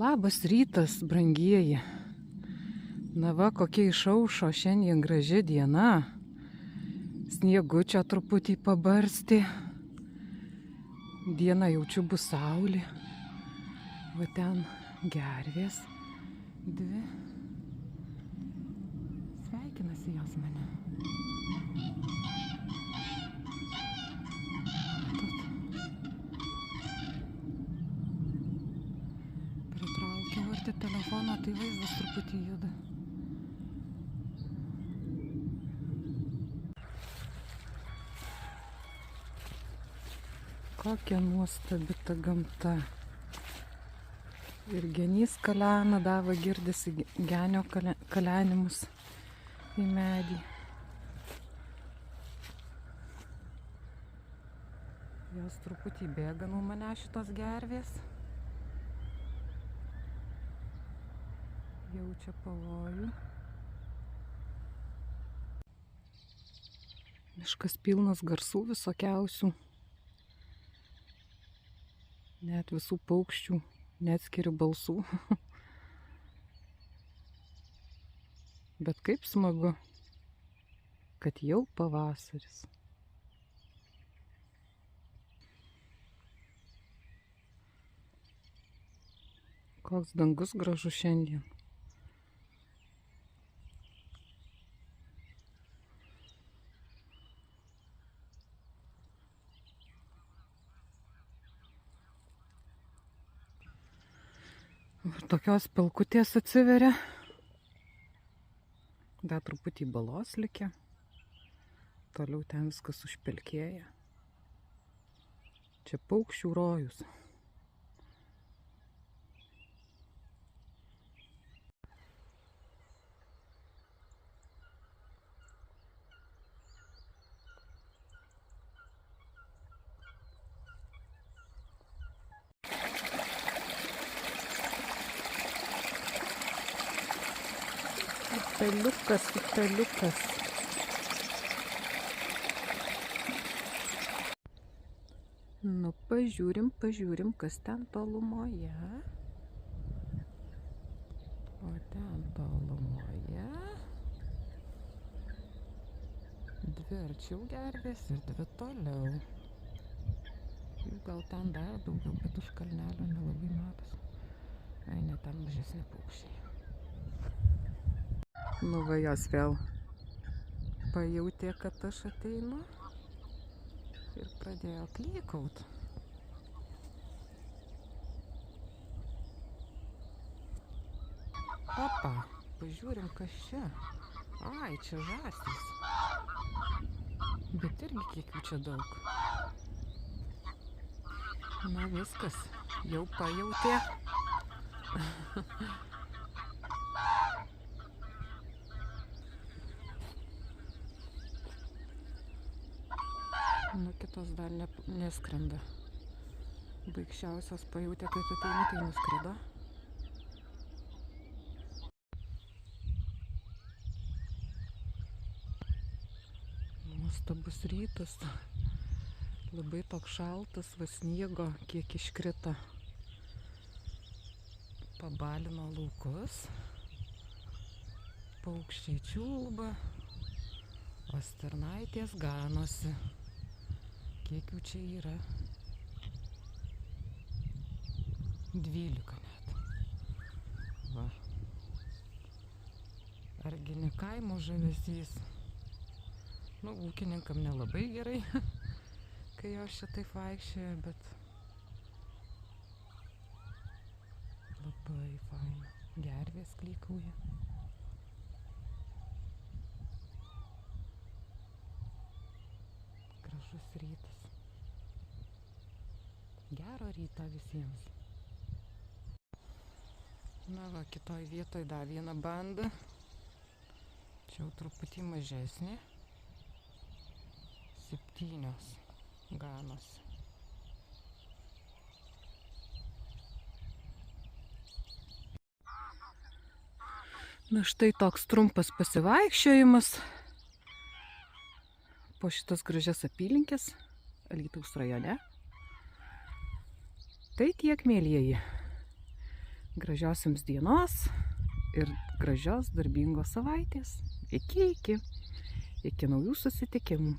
Labas rytas, brangieji. Na va, kokia išaušo šiandien graži diena. Sniegučio truputį pabarsti. Diena jaučiu bus saulė. Va ten gervės. Dvi. Sveikinasi jos mane. Pritraukiau arti telefoną, tai vaizdas truputį juda. Kokia nuostabi ta gamta. Ir genys kalena, dava girdisi genio kalenimus į medį. Jos truputį bėga nuo mane šitos gervės. Jaučia pavojų. Miškas pilnas garsų visokiausių. Net visų paukščių neatskiriu balsų. Bet kaip smagu, kad jau pavasaris. Koks dangus gražus šiandien. Tokios pelkutės atsiveria. Dar truputį balos likę. Toliau ten viskas užpelkėja. Čia paukščių rojus. Upeliukas, upeliukas. Nu, pažiūrim, kas ten tolumoje. O ten tolumoje dvi arčiau gervės ir dvi toliau. Gal ten dar daugiau, bet už kalnelio nelabai matos. Ai, ne ten mažesni paukščiai. Nu va, jos vėl pajautė, kad aš ateinu ir pradėjo klykaut. Opa, pažiūrim, kas čia. Ai, čia žąsys. Bet irgi kiek jų čia daug. Na viskas, jau pajautė. Nu, kitos dar neskrenda. Baikščiausios pajautė, kad ateini, tai nuskrido. Nuostabus rytas. Labai toks šaltas, va sniego kiek iškrita. Pabalino laukus. Paukščiai čiulba. O stirnaitės ganosi. Kiek jų čia yra? 12 net. Va. Argi ne kaimo žavesys? Nu, ūkininkam nelabai gerai, kai jos čia taip vaikščioja, bet labai faina. Gervės klykauja. Gražus rytas. Gero ryto visiems. Na va, kitoj vietoj dar viena banda. Čia jau truputį mažesnė. 7 ganosi. Na štai toks trumpas pasivaikščiojimas po šitas gražias apylinkės Alytaus rajone. Tai tiek, mielieji. Gražios jums dienos ir gražios darbingos savaitės. Iki naujų susitikimų.